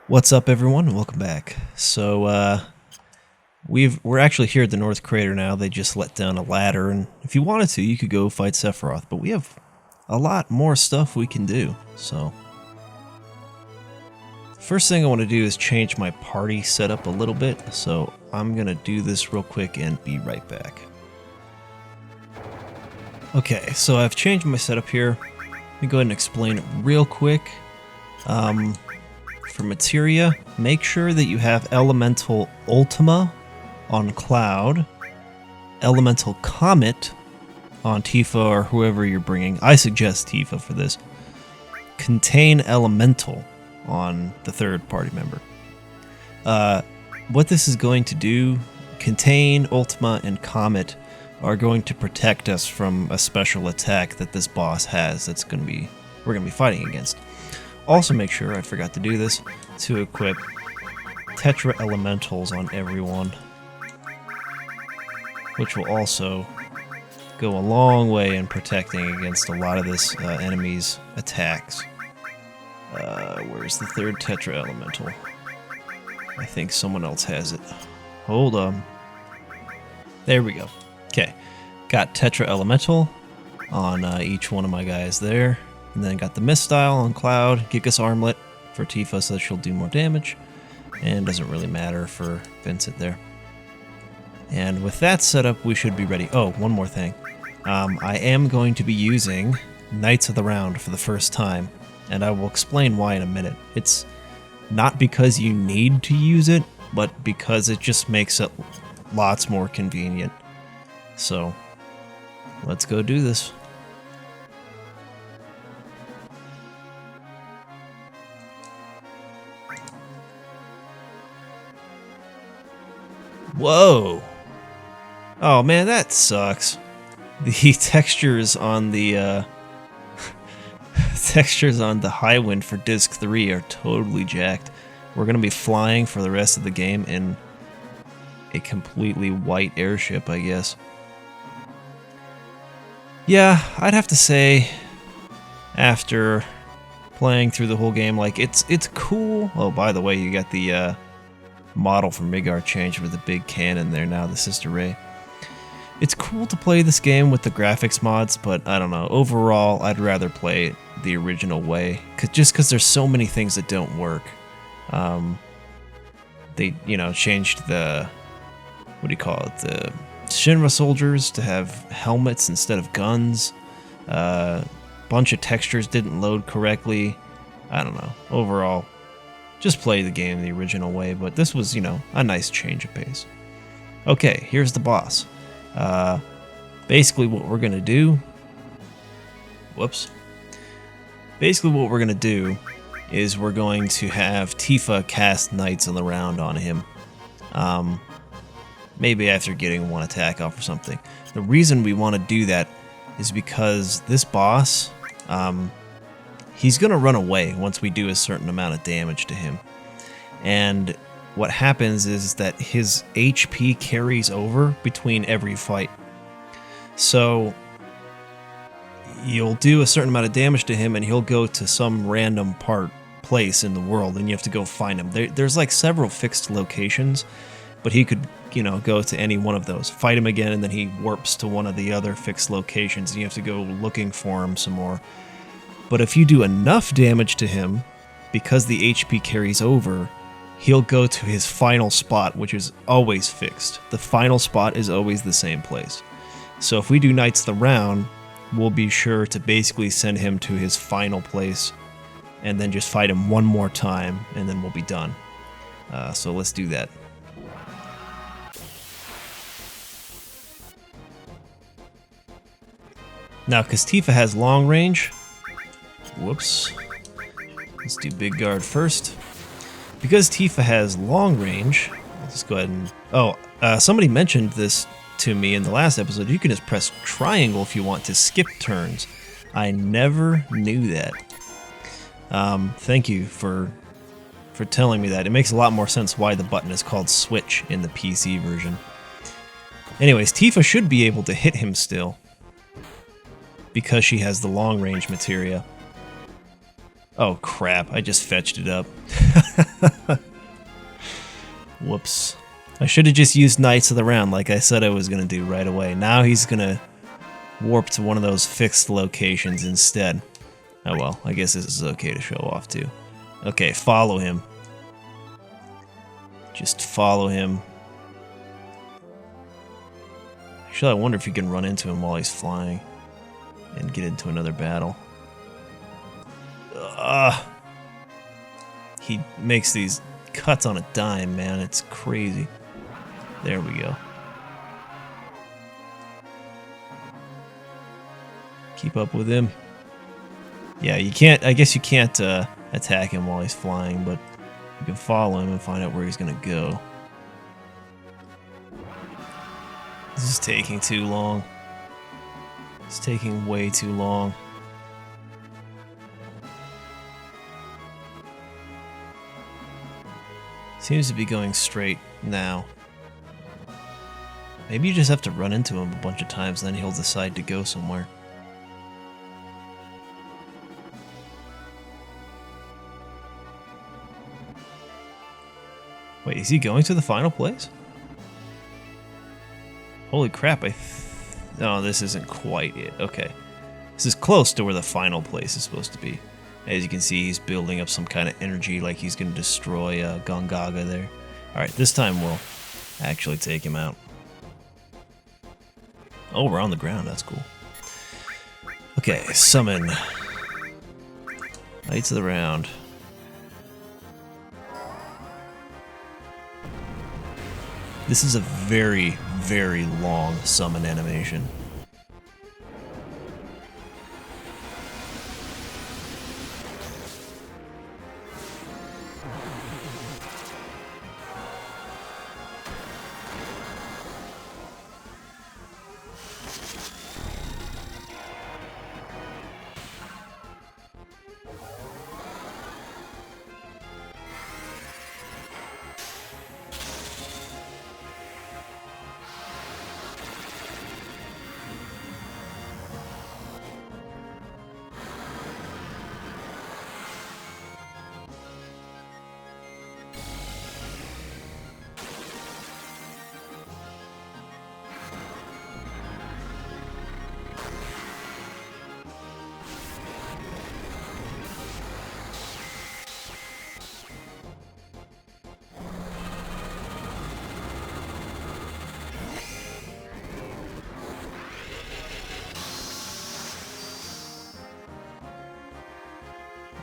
What's up, everyone? Welcome back. So, we're actually here at the North Crater now. They just let down a ladder, and if you wanted to, you could go fight Sephiroth, but we have a lot more stuff we can do, so... First thing I want to do is change my party setup a little bit, so I'm gonna do this real quick and be right back. Okay, so I've changed my setup here. Let me go ahead and explain it real quick. For Materia, make sure that you have Elemental Ultima on Cloud, Elemental Comet on Tifa or whoever you're bringing. I suggest Tifa for this. Contain Elemental on the third party member. What this is going to do, Contain, Ultima, and Comet are going to protect us from a special attack that this boss has that's we're going to be fighting against. Also make sure, I forgot to do this, to equip Tetra Elementals on everyone, which will also go a long way in protecting against a lot of this enemy's attacks. Where's the third Tetra Elemental? I think someone else has it. Hold on. There we go. Okay, got Tetra Elemental on each one of my guys there. And then got the Mistile on Cloud, Gigas Armlet for Tifa so that she'll do more damage. And doesn't really matter for Vincent there. And with that setup, we should be ready. Oh, one more thing. I am going to be using Knights of the Round for the first time. And I will explain why in a minute. It's not because you need to use it, but because it just makes it lots more convenient. So, let's go do this. Whoa! Oh man, that sucks. The textures on the textures on the Highwind for Disc 3 are totally jacked. We're gonna be flying for the rest of the game in a completely white airship, I guess. Yeah, I'd have to say, after playing through the whole game, like it's cool. Oh, by the way, you got the model for Midgar changed with the big cannon there now, the Sister Ray. It's cool to play this game with the graphics mods, but I don't know. Overall, I'd rather play it the original way, just because there's so many things that don't work. They, changed the, what do you call it, the Shinra soldiers to have helmets instead of guns. Bunch of textures didn't load correctly. I don't know. Overall, just play the game the original way, but this was, a nice change of pace. Okay, here's the boss. Basically what we're gonna do... Whoops. Basically what we're gonna do is we're going to have Tifa cast Knights of the Round on him. Maybe after getting one attack off or something. The reason we want to do that is because this boss... he's going to run away once we do a certain amount of damage to him. And what happens is that his HP carries over between every fight. So you'll do a certain amount of damage to him and he'll go to some random place in the world and you have to go find him. There's like several fixed locations, but he could, go to any one of those. Fight him again and then he warps to one of the other fixed locations and you have to go looking for him some more. But if you do enough damage to him, because the HP carries over, he'll go to his final spot, which is always fixed. The final spot is always the same place. So if we do Knights of the Round, we'll be sure to basically send him to his final place, and then just fight him one more time, and then we'll be done. So let's do that. Now, because Tifa has long range... Whoops. Let's do Big Guard first. Because Tifa has long range, let's just go ahead and... Oh, somebody mentioned this to me in the last episode. You can just press triangle if you want to skip turns. I never knew that. Thank you for telling me that. It makes a lot more sense why the button is called switch in the PC version. Anyways, Tifa should be able to hit him still, because she has the long range materia. Oh crap, I just fetched it up. Whoops. I should have just used Knights of the Round like I said I was going to do right away. Now he's going to warp to one of those fixed locations instead. Oh well, I guess this is okay to show off too. Okay, follow him. Just follow him. Actually, I wonder if you can run into him while he's flying and get into another battle. He makes these cuts on a dime, man. It's crazy. There we go. Keep up with him. Yeah, you can't. I guess you can't attack him while he's flying, but you can follow him and find out where he's gonna go. This is taking too long. It's taking way too long. Seems to be going straight now. Maybe you just have to run into him a bunch of times, then he'll decide to go somewhere. Wait, is he going to the final place? Holy crap, no, this isn't quite it. Okay. This is close to where the final place is supposed to be. As you can see, he's building up some kind of energy like he's going to destroy Gongaga there. Alright, this time we'll actually take him out. Oh, we're on the ground. That's cool. Okay, summon. Knights of the Round. This is a very, very long summon animation.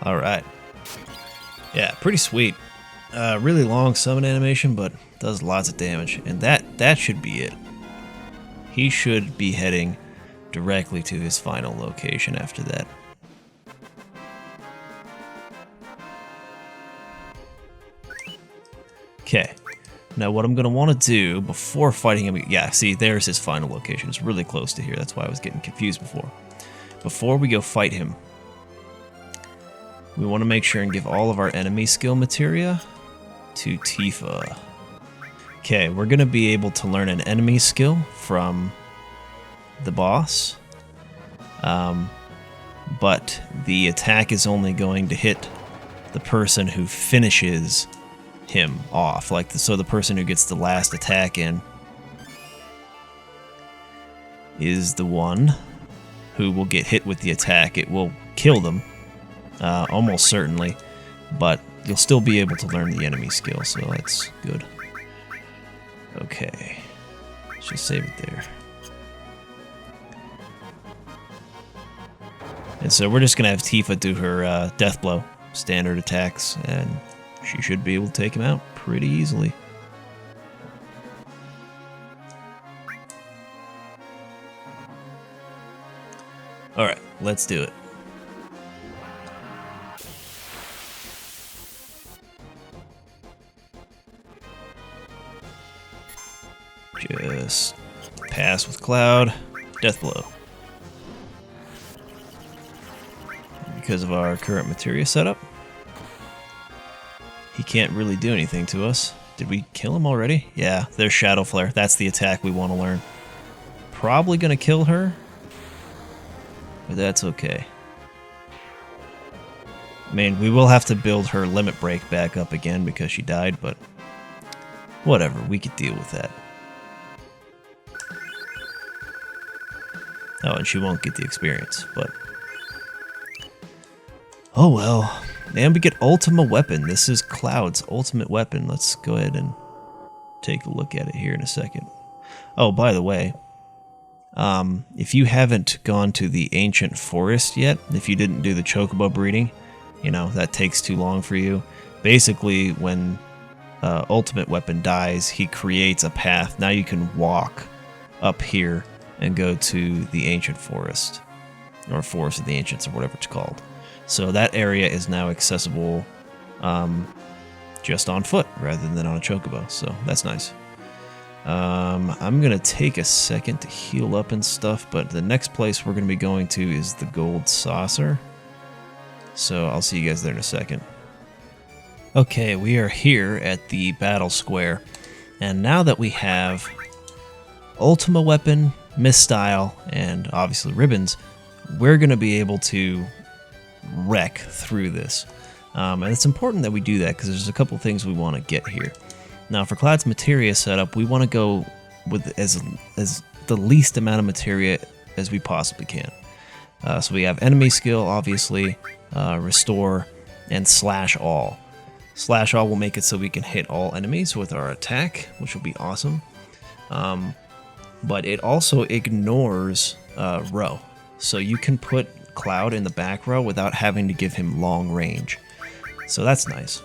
Alright. Yeah, pretty sweet. Really long summon animation, but does lots of damage. And that should be it. He should be heading directly to his final location after that. Okay. Now what I'm going to want to do before fighting him... Yeah, see, there's his final location. It's really close to here. That's why I was getting confused before. Before we go fight him, we want to make sure and give all of our enemy skill materia to Tifa. Okay, we're going to be able to learn an enemy skill from the boss. But the attack is only going to hit the person who finishes him off. So the person who gets the last attack in is the one who will get hit with the attack. It will kill them. Almost certainly, but you'll still be able to learn the enemy skill, so that's good. Okay, let's just save it there. And so we're just going to have Tifa do her death blow, standard attacks, and she should be able to take him out pretty easily. Alright, let's do it. Just pass with Cloud, death blow. Because of our current materia setup, he can't really do anything to us. Did we kill him already? Yeah, there's Shadow Flare. That's the attack we want to learn. Probably gonna kill her, but that's okay. I mean, we will have to build her limit break back up again because she died, but whatever, we could deal with that. Oh, and she won't get the experience, but... oh well. And we get Ultima Weapon. This is Cloud's ultimate weapon. Let's go ahead and take a look at it here in a second. Oh, by the way, if you haven't gone to the Ancient Forest yet, if you didn't do the Chocobo breeding, you know, that takes too long for you. Basically, when Ultimate Weapon dies, he creates a path. Now you can walk up here and go to the Ancient Forest, or Forest of the Ancients, or whatever it's called. So that area is now accessible just on foot rather than on a Chocobo, so that's nice. I'm going to take a second to heal up and stuff, but the next place we're going to be going to is the Gold Saucer. So I'll see you guys there in a second. Okay, we are here at the Battle Square, and now that we have Ultima Weapon, Mistyle, and obviously Ribbons, we're going to be able to wreck through this. And it's important that we do that because there's a couple things we want to get here. Now, for Cloud's Materia setup, we want to go with as the least amount of materia as we possibly can. So we have enemy skill, obviously, restore, and slash all. Slash all will make it so we can hit all enemies with our attack, which will be awesome. But it also ignores row. So you can put Cloud in the back row without having to give him long range. So that's nice.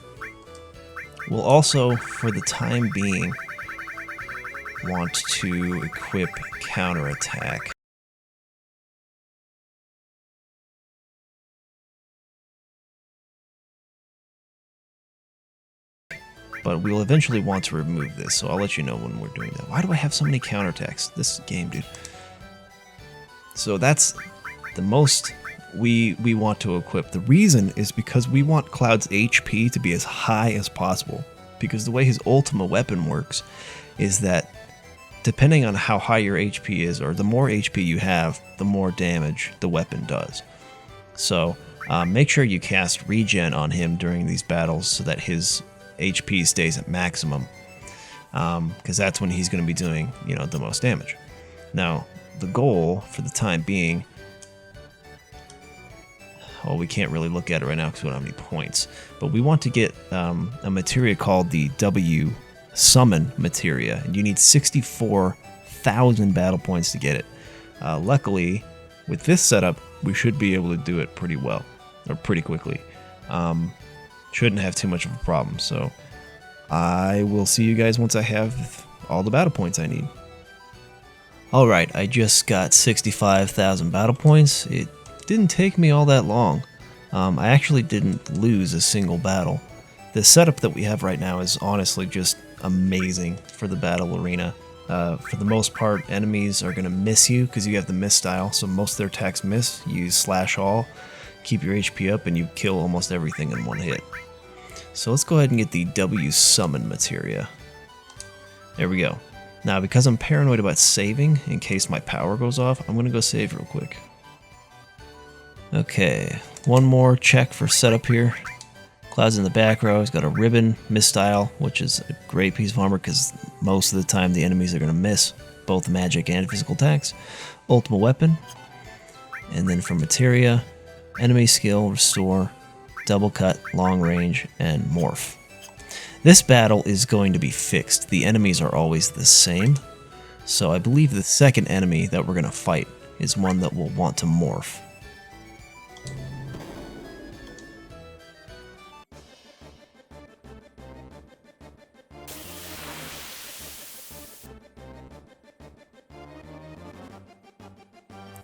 We'll also, for the time being, want to equip counterattack. But we'll eventually want to remove this, so I'll let you know when we're doing that. Why do I have so many counterattacks? This game, dude. So that's the most we want to equip. The reason is because we want Cloud's HP to be as high as possible. Because the way his Ultima Weapon works is that depending on how high your HP is, or the more HP you have, the more damage the weapon does. So make sure you cast regen on him during these battles so that his HP stays at maximum, because that's when he's going to be doing, you know, the most damage. Now, the goal for the time being, well, we can't really look at it right now because we don't have any points, but we want to get a materia called the W Summon Materia, and you need 64,000 battle points to get it. Luckily, with this setup, we should be able to do it pretty well, or pretty quickly. Shouldn't have too much of a problem, so I will see you guys once I have all the battle points I need. Alright, I just got 65,000 battle points. It didn't take me all that long. I actually didn't lose a single battle. The setup that we have right now is honestly just amazing for the battle arena. For the most part, enemies are going to miss you because you have the miss style, so most of their attacks miss. You use slash all, keep your HP up, and you kill almost everything in one hit. So let's go ahead and get the W Summon Materia. There we go. Now, because I'm paranoid about saving in case my power goes off, I'm going to go save real quick. Okay, one more check for setup here. Cloud's in the back row. He's got a ribbon, Mistyle, which is a great piece of armor because most of the time the enemies are going to miss both magic and physical attacks. Ultima Weapon. And then for Materia, enemy skill, restore, double cut, long range, and morph. This battle is going to be fixed. The enemies are always the same. So I believe the second enemy that we're going to fight is one that will want to morph.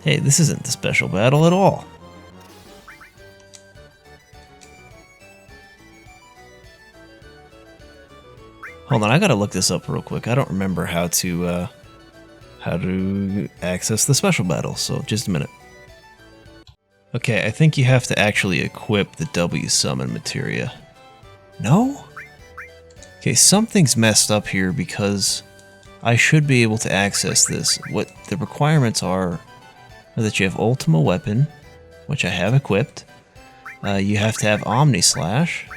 Hey, this isn't the special battle at all. Hold on, I gotta look this up real quick. I don't remember how to access the special battle, so just a minute. Okay, I think you have to actually equip the W Summon Materia. No? Okay, something's messed up here because I should be able to access this. What the requirements are that you have Ultima Weapon, which I have equipped, You have to have Omni Slash,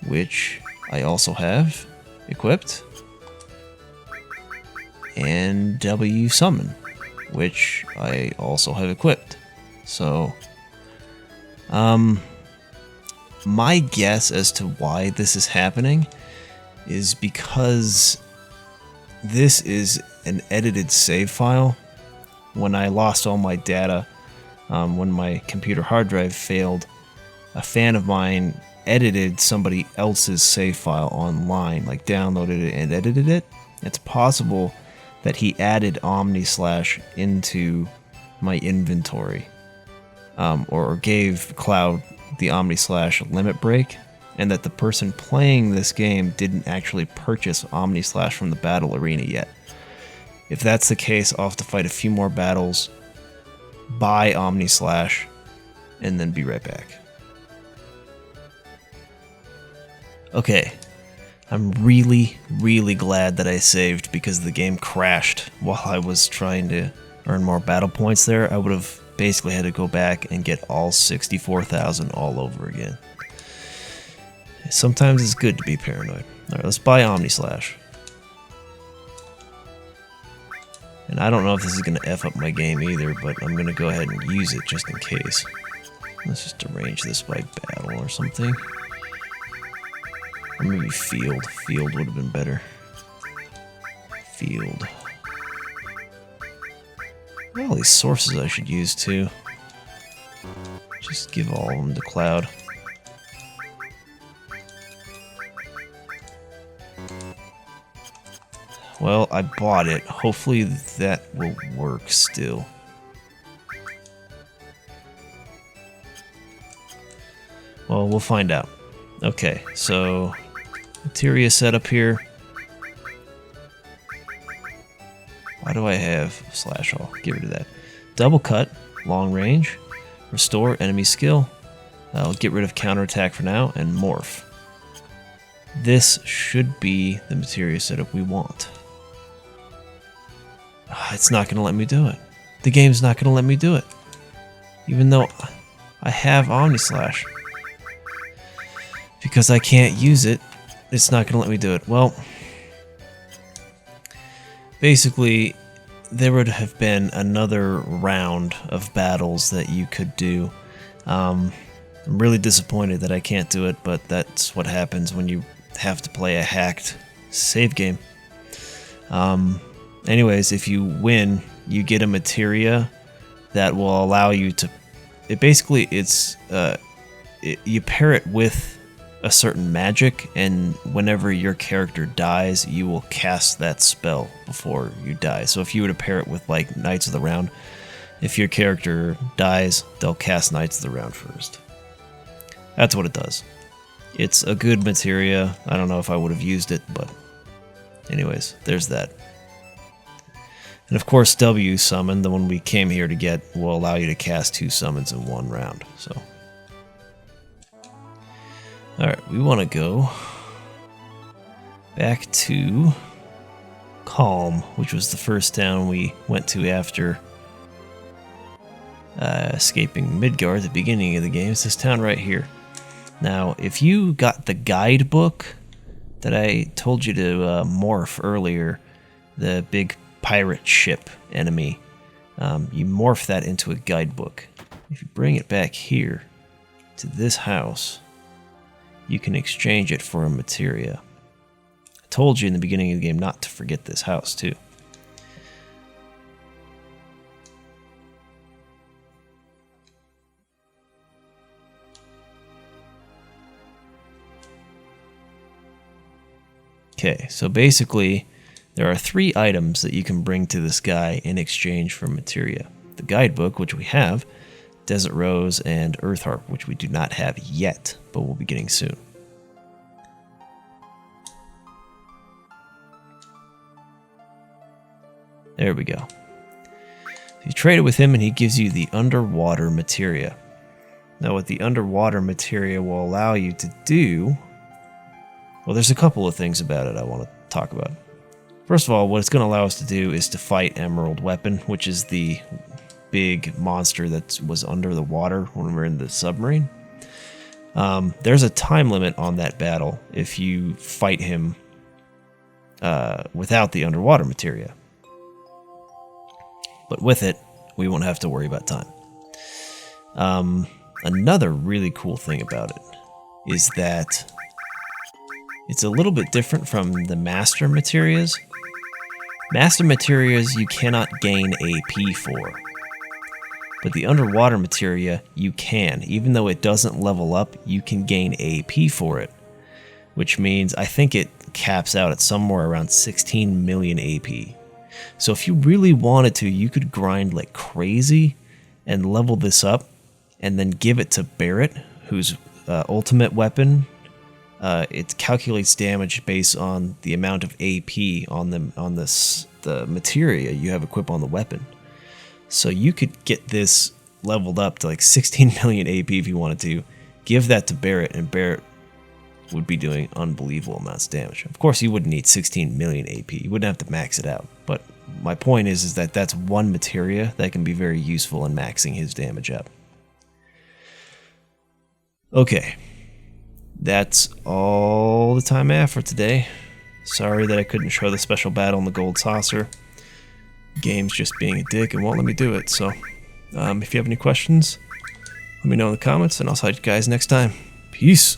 which I also have equipped, and W Summon, which I also have equipped. So, my guess as to why this is happening is because this is an edited save file. When I lost all my data, when my computer hard drive failed, a fan of mine edited somebody else's save file online, like downloaded it and edited it. It's possible that he added Omni Slash into my inventory, or gave Cloud the Omni Slash limit break, and that the person playing this game didn't actually purchase Omni Slash from the battle arena yet. If that's the case, I'll have to fight a few more battles, buy Omni Slash, and then be right back. Okay, I'm really, really glad that I saved because the game crashed while I was trying to earn more battle points there. I would have basically had to go back and get all 64,000 all over again. Sometimes it's good to be paranoid. Alright, let's buy Omni Slash. And I don't know if this is going to F up my game either, but I'm going to go ahead and use it just in case. Let's just arrange this by battle or something. Or maybe field. Field would have been better. Field. What are all these sources I should use too? Just give all of them to Cloud. Well, I bought it. Hopefully that will work still. Well, we'll find out. Okay, so Materia Setup here. Why do I have slash all? Get rid of that. Double cut, long range, restore enemy skill. I'll get rid of counterattack for now, and morph. This should be the Materia Setup we want. It's not going to let me do it. The game's not going to let me do it. Even though I have Omni Slash. Because I can't use it, it's not going to let me do it. Well, basically, there would have been another round of battles that you could do. I'm really disappointed that I can't do it, but that's what happens when you have to play a hacked save game. Anyways, if you win, you get a materia that will allow you to... you pair it with a certain magic, and whenever your character dies, you will cast that spell before you die. So if you were to pair it with, like, Knights of the Round, if your character dies, they'll cast Knights of the Round first. That's what it does. It's a good materia. I don't know if I would have used it, but anyways, there's that. And of course, W Summon, the one we came here to get, will allow you to cast 2 summons in 1 round. So, alright, we want to go back to Calm, which was the first town we went to after escaping Midgard at the beginning of the game. It's this town right here. Now, if you got the guidebook that I told you to morph earlier, the big pirate ship enemy, you morph that into a guidebook. If you bring it back here to this house, you can exchange it for a materia. I told you in the beginning of the game not to forget this house too. Okay, so basically there are 3 items that you can bring to this guy in exchange for materia. The guidebook, which we have, Desert Rose, and Earth Harp, which we do not have yet, but we'll be getting soon. There we go. So you trade it with him and he gives you the underwater materia. Now what the underwater materia will allow you to do... well, there's a couple of things about it I want to talk about. First of all, what it's going to allow us to do is to fight Emerald Weapon, which is the big monster that was under the water when we were in the submarine. There's a time limit on that battle if you fight him without the underwater materia. But with it, we won't have to worry about time. Another really cool thing about it is that it's a little bit different from the master materias. Master materias you cannot gain AP for. But the underwater materia, you can. Even though it doesn't level up, you can gain AP for it. Which means, I think it caps out at somewhere around 16 million AP. So if you really wanted to, you could grind like crazy and level this up, and then give it to Barret, whose ultimate weapon, it calculates damage based on the amount of AP on the materia you have equipped on the weapon. So you could get this leveled up to like 16 million AP if you wanted to. Give that to Barret, and Barret would be doing unbelievable amounts of damage. Of course, you wouldn't need 16 million AP. You wouldn't have to max it out. But my point is that that's one materia that can be very useful in maxing his damage up. Okay. That's all the time I have for today. Sorry that I couldn't show the special battle in the gold saucer. Game's just being a dick and won't let me do it, so if you have any questions, let me know in the comments, and I'll see you guys next time. Peace!